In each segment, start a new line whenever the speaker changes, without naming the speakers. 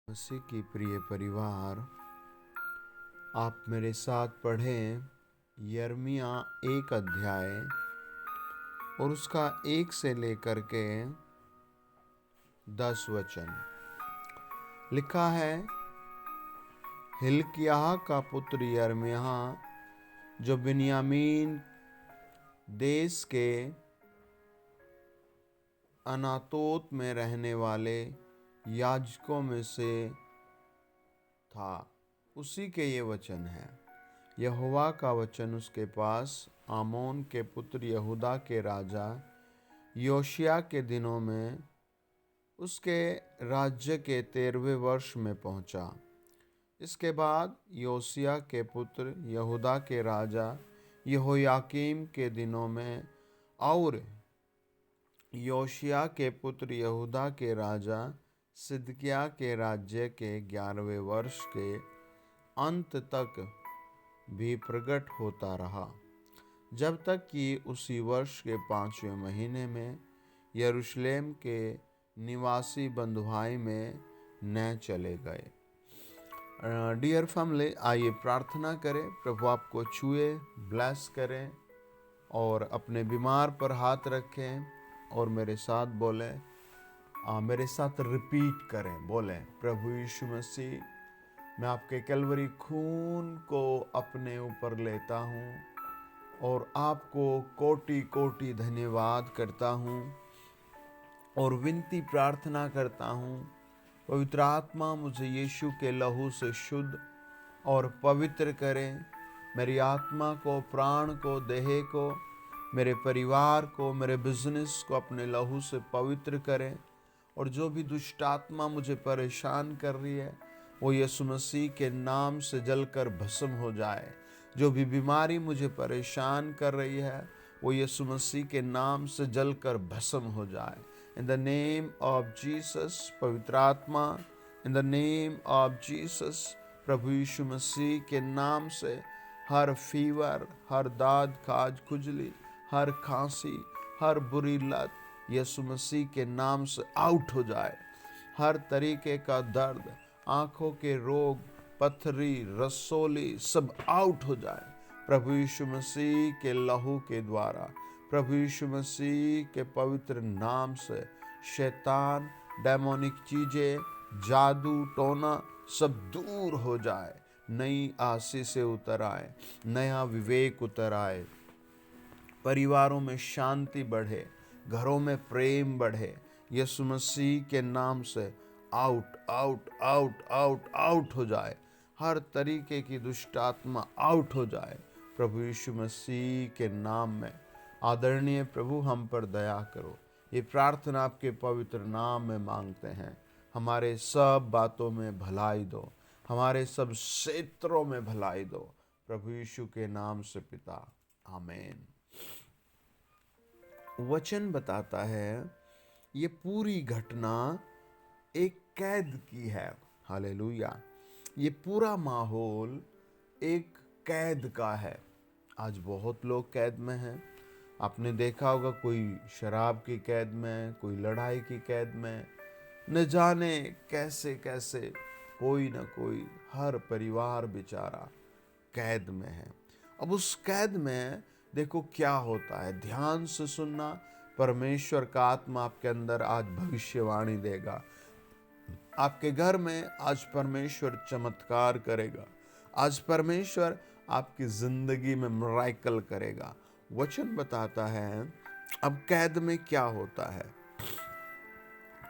मसीह की प्रिय परिवार, आप मेरे साथ पढ़ें यिर्मयाह 1 अध्याय और उसका 1 से लेकर के 10 वचन। लिखा है, हिल्किय्याह का पुत्र यिर्मयाह, जो बिन्यामीन देश के अनातोत में रहने वाले याजकों में से था, उसी के ये वचन है। यहोवा का वचन उसके पास आमोन के पुत्र यहूदा के राजा योशिय्याह के दिनों में उसके राज्य के 13वें वर्ष में पहुंचा। इसके बाद योशिय्याह के पुत्र यहूदा के राजा यहोयाकीम के दिनों में और योशिय्याह के पुत्र यहूदा के राजा सिदकिय्याह के राज्य के 11वें वर्ष के अंत तक भी प्रकट होता रहा, जब तक कि उसी वर्ष के 5वें महीने में यरूशलेम के निवासी बंधुआई में न चले गए। डियर फैमिली, आइए प्रार्थना करें। प्रभु आपको छुए, ब्लेस करें और अपने बीमार पर हाथ रखें और मेरे साथ बोलें, मेरे साथ रिपीट करें। बोलें, प्रभु यीशु मसीह, मैं आपके कलवरी खून को अपने ऊपर लेता हूँ और आपको कोटि कोटि धन्यवाद करता हूँ और विनती प्रार्थना करता हूँ, पवित्र आत्मा मुझे यीशु के लहू से शुद्ध और पवित्र करें। मेरी आत्मा को, प्राण को, देह को, मेरे परिवार को, मेरे बिजनेस को अपने लहू से पवित्र करें। और जो भी दुष्ट आत्मा मुझे परेशान कर रही है, वो यीशु मसीह के नाम से जलकर भस्म हो जाए। जो भी बीमारी मुझे परेशान कर रही है, वो यीशु मसीह के नाम से जलकर भस्म हो जाए। In the name of Jesus, पवित्र आत्मा, in the name of Jesus, प्रभु यीशु मसीह के नाम से हर फीवर, हर दाद, खाज, खुजली, हर खांसी, हर बुरी लत यीशु मसीह के नाम से आउट हो जाए। हर तरीके का दर्द, आंखों के रोग, पथरी, रसोली, सब आउट हो जाए प्रभु यीशु मसीह के लहू के द्वारा। प्रभु यीशु मसीह के पवित्र नाम से शैतान, डेमोनिक चीजें, जादू टोना सब दूर हो जाए। नई आशीष उतर आए, नया विवेक उतर आए, परिवारों में शांति बढ़े, घरों में प्रेम बढ़े। यीशु मसीह के नाम से out out out out out हो जाए। हर तरीके की दुष्ट आत्मा आउट हो जाए प्रभु यीशु मसीह के नाम में। आदरणीय प्रभु, हम पर दया करो। ये प्रार्थना आपके पवित्र नाम में मांगते हैं। हमारे सब बातों में भलाई दो, हमारे सब क्षेत्रों में भलाई दो, प्रभु यीशु के नाम से पिता, आमीन। वचन बताता है, ये पूरी घटना एक कैद की है। हालेलुया। ये पूरा माहौल एक कैद का है। आज बहुत लोग कैद में हैं। आपने देखा होगा, कोई शराब की कैद में, कोई लड़ाई की कैद में, न जाने कैसे कैसे कोई न कोई, हर परिवार बेचारा कैद में है। अब उस कैद में देखो क्या होता है, ध्यान से सुनना। परमेश्वर का आत्मा आपके अंदर आज भविष्यवाणी देगा। आपके घर में आज परमेश्वर चमत्कार करेगा। आज परमेश्वर आपकी जिंदगी में मिरेकल करेगा। वचन बताता है, अब कैद में क्या होता है।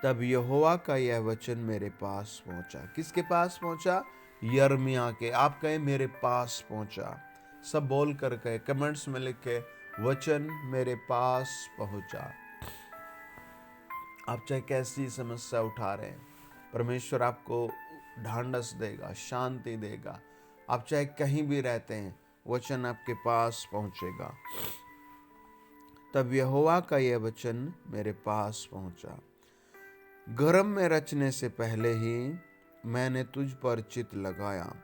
तब यहोवा का यह वचन मेरे पास पहुंचा। किसके पास पहुंचा? यिर्मयाह के। आप कहें, मेरे पास पहुंचा। सब बोल कर कहे, कमेंट्स में लिखे, वचन मेरे पास पहुंचा। आप चाहे कैसी समस्या उठा रहे हैं, परमेश्वर आपको ढांढस देगा, शांति देगा। आप चाहे कहीं भी रहते हैं, वचन आपके पास पहुंचेगा। तब यहोवा का यह वचन मेरे पास पहुंचा, गर्भ में रचने से पहले ही मैंने तुझ पर चित्त लगाया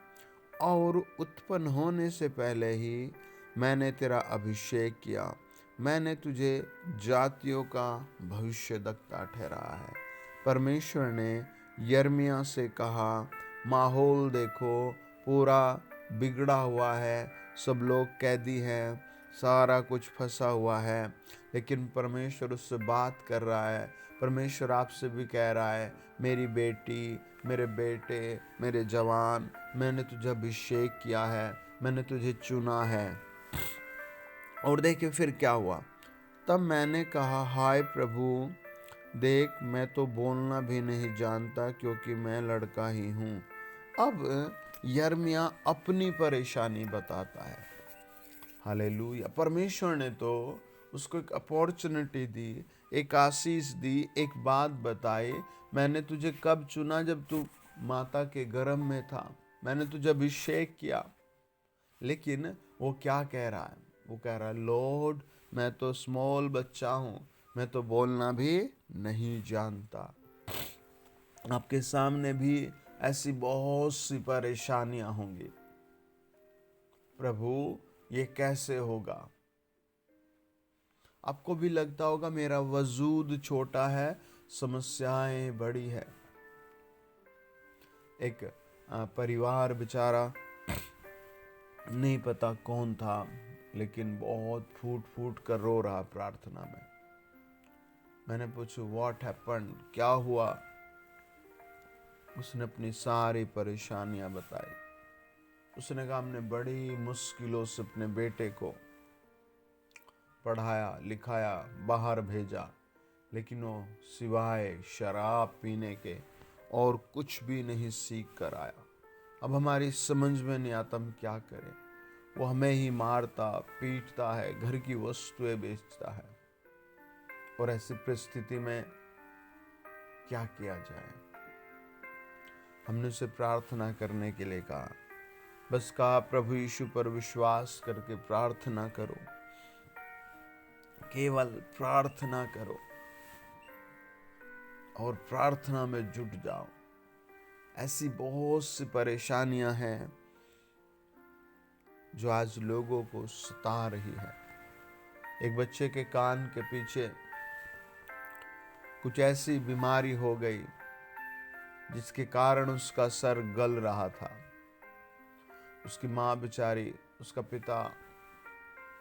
और उत्पन्न होने से पहले ही मैंने तेरा अभिषेक किया। मैंने तुझे जातियों का भविष्यद्वक्ता ठहराया है। परमेश्वर ने यिर्मयाह से कहा, माहौल देखो, पूरा बिगड़ा हुआ है, सब लोग कैदी हैं, सारा कुछ फंसा हुआ है, लेकिन परमेश्वर उससे बात कर रहा है। परमेश्वर आपसे भी कह रहा है, मेरी बेटी, मेरे बेटे, मेरे जवान, मैंने तुझे अभिषेक किया है, मैंने तुझे चुना है। और देखिए फिर क्या हुआ। तब मैंने कहा, हाय प्रभु, देख मैं तो बोलना भी नहीं जानता, क्योंकि मैं लड़का ही हूँ। अब यिर्मयाह अपनी परेशानी बताता है। हालेलुया। परमेश्वर ने तो उसको एक अपॉर्चुनिटी दी, एक आशीष दी, एक बात बताई, मैंने तुझे कब चुना, जब तू माता के गर्भ में था, मैंने तुझे अभिषेक किया। लेकिन वो क्या कह रहा है? वो कह रहा है, लॉर्ड मैं तो स्मॉल बच्चा हूँ, मैं तो बोलना भी नहीं जानता। आपके सामने भी ऐसी बहुत सी परेशानियां होंगी। प्रभु ये कैसे होगा? आपको भी लगता होगा मेरा वजूद छोटा है, समस्याएं बड़ी है। एक परिवार बेचारा, नहीं पता कौन था, लेकिन बहुत फूट फूट कर रो रहा प्रार्थना में। मैंने पूछा, व्हाट हैपेंड, क्या हुआ? उसने अपनी सारी परेशानियां बताई। उसने कहा, हमने बड़ी मुश्किलों से अपने बेटे को पढ़ाया लिखाया, बाहर भेजा, लेकिन वो सिवाय शराब पीने के और कुछ भी नहीं सीख कर आया। अब हमारी समझ में नहीं आता हम क्या करें। वो हमें ही मारता पीटता है, घर की वस्तुएं बेचता है। और ऐसी परिस्थिति में क्या किया जाए? हमने उसे प्रार्थना करने के लिए कहा। बस कहा, प्रभु यीशु पर विश्वास करके प्रार्थना करो, केवल प्रार्थना करो और प्रार्थना में जुट जाओ। ऐसी बहुत सी परेशानियां हैं जो आज लोगों को सता रही है। एक बच्चे के कान के पीछे कुछ ऐसी बीमारी हो गई जिसके कारण उसका सर गल रहा था। उसकी माँ बेचारी, उसका पिता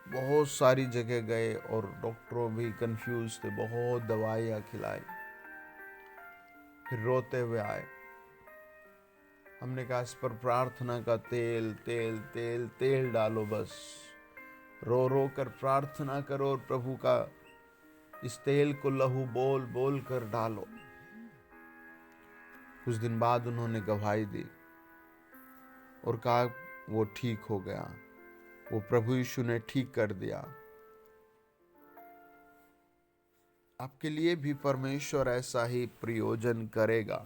बहुत सारी जगह गए और डॉक्टरों भी कंफ्यूज थे, बहुत दवाइयाँ खिलाई, फिर रोते हुए आए। हमने कहा, इस पर प्रार्थना का तेल तेल तेल तेल डालो, बस रो रो कर प्रार्थना करो और प्रभु का इस तेल को लहू बोल बोल कर डालो। कुछ दिन बाद उन्होंने गवाही दी और कहा वो ठीक हो गया, वो प्रभु यीशु ने ठीक कर दिया। आपके लिए भी परमेश्वर ऐसा ही प्रयोजन करेगा।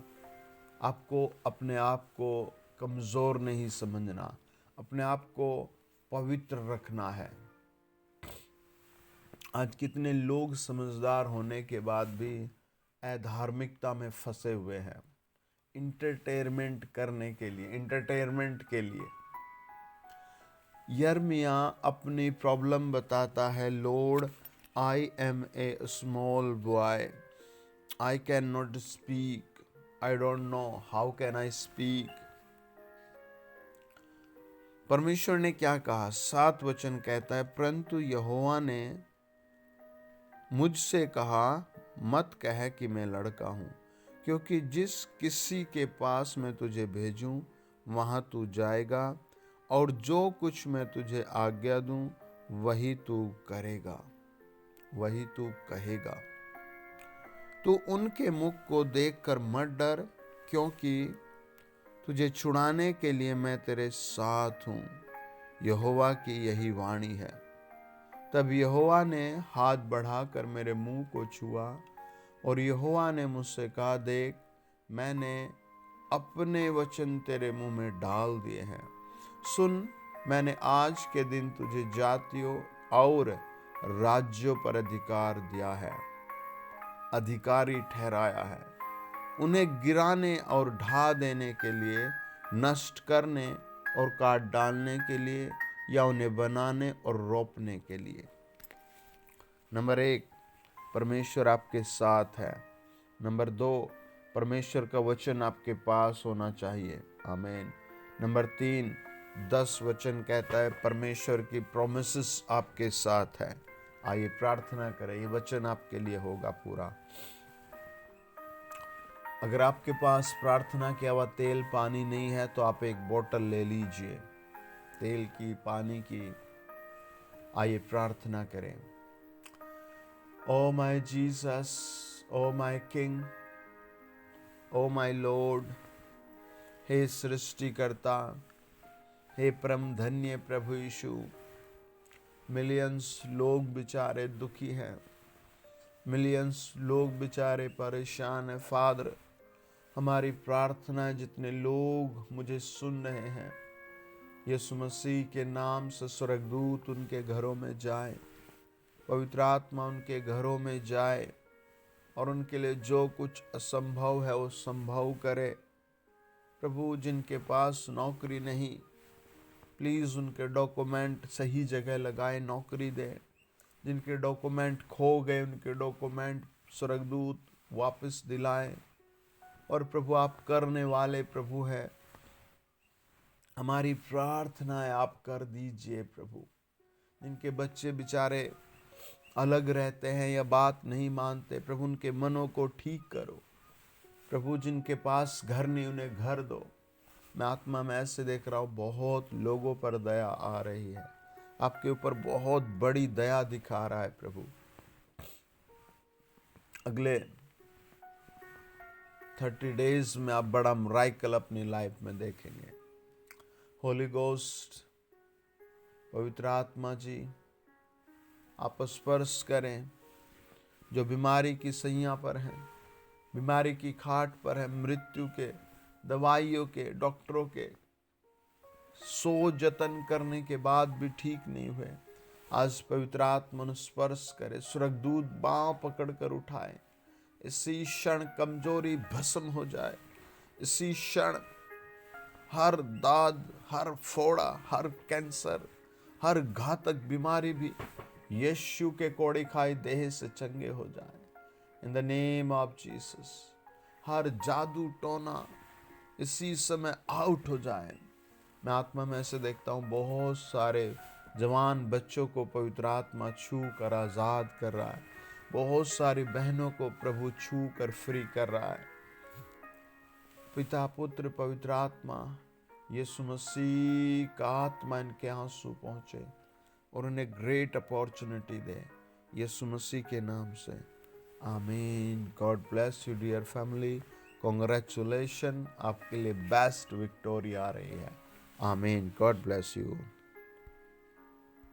आपको अपने आप को कमजोर नहीं समझना, अपने आप को पवित्र रखना है। आज कितने लोग समझदार होने के बाद भी अधार्मिकता में फंसे हुए हैं, इंटरटेनमेंट के लिए। यिर्मयाह अपनी प्रॉब्लम बताता है, Lord I am a small boy, I can not speak, I don't know how can I speak. परमेश्वर ने क्या कहा? 7 वचन कहता है, परंतु यहोवा ने मुझसे कहा, मत कह कि मैं लड़का हूं, क्योंकि जिस किसी के पास मैं तुझे भेजूं वहां तू जाएगा, और जो कुछ मैं तुझे आज्ञा दूं वही तू करेगा, वही तू कहेगा। तू उनके मुख को देखकर मत डर, क्योंकि तुझे छुड़ाने के लिए मैं तेरे साथ हूं, यहोवा की यही वाणी है। तब यहोवा ने हाथ बढ़ाकर मेरे मुंह को छुआ, और यहोवा ने मुझसे कहा, देख मैंने अपने वचन तेरे मुंह में डाल दिए हैं। सुन, मैंने आज के दिन तुझे जातियों और राज्यों पर अधिकार दिया है, अधिकारी ठहराया है, उन्हें गिराने और ढा देने के लिए, नष्ट करने और काट डालने के लिए, या उन्हें बनाने और रोपने के लिए। नंबर 1, परमेश्वर आपके साथ है। नंबर 2, परमेश्वर का वचन आपके पास होना चाहिए। आमीन। नंबर 3, 10 वचन कहता है परमेश्वर की प्रोमिसेस आपके साथ है। आइए प्रार्थना करें, ये वचन आपके लिए होगा पूरा। अगर आपके पास प्रार्थना किया हुआ तेल पानी नहीं है तो आप एक बोतल ले लीजिए, तेल की, पानी की। आइए प्रार्थना करें। O my Jesus, O my king, O my lord, हे सृष्टिकर्ता, हे परम धन्य प्रभु यीशु, मिलियंस लोग बेचारे दुखी हैं, मिलियंस लोग बेचारे परेशान हैं। फादर, हमारी प्रार्थना है, जितने लोग मुझे सुन रहे हैं, यीशु मसीह के नाम से स्वर्गदूत उनके घरों में जाए, पवित्र आत्मा उनके घरों में जाए और उनके लिए जो कुछ असंभव है वो संभव करे। प्रभु, जिनके पास नौकरी नहीं, प्लीज़ उनके डॉक्यूमेंट सही जगह लगाए, नौकरी दें। जिनके डॉक्यूमेंट खो गए, उनके डॉक्यूमेंट स्वर्गदूत वापस दिलाए। और प्रभु, आप करने वाले प्रभु है, हमारी प्रार्थना है आप कर दीजिए प्रभु। जिनके बच्चे बेचारे अलग रहते हैं या बात नहीं मानते, प्रभु उनके मनों को ठीक करो। प्रभु, जिनके पास घर नहीं, उन्हें घर दो। मैं आत्मा में ऐसे देख रहा हूँ, बहुत लोगों पर दया आ रही है, आपके ऊपर बहुत बड़ी दया दिखा रहा है प्रभु। अगले 30 डेज में आप बड़ा मिरेकल अपनी लाइफ में देखेंगे। होली गोस्ट, पवित्र आत्मा जी, आप स्पर्श करें जो बीमारी की सैया पर हैं, बीमारी की खाट पर है, मृत्यु के, दवाइयों के, डॉक्टरों के 100 जतन करने के बाद भी ठीक नहीं हुए। आज पवित्र आत्मा स्पर्श करे, स्वर्गदूत बाँव पकड़कर उठाए, इसी क्षण कमजोरी भस्म हो जाए। इसी क्षण हर दाद, हर फोड़ा, हर कैंसर, हर घातक बीमारी भी यीशु के कोड़े खाए देह से चंगे हो जाए। In the name of Jesus. हर जादू टोना इसी समय आउट हो जाए। मैं आत्मा में ऐसे देखता हूँ, बहुत सारे जवान बच्चों को पवित्र आत्मा छू कर आज़ाद कर रहा है। बहुत सारी बहनों को प्रभु छू कर फ्री कर रहा है। पिता, पुत्र, पवित्र आत्मा, यीशु मसीह का आत्मा इनके आंसू पहुँचे और उन्हें ग्रेट अपॉर्चुनिटी दे, यीशु मसीह के नाम से। आमीन। God bless you dear family. Congratulation, आपके लिए बेस्ट विक्टोरी आ रही है। आमीन। God bless you.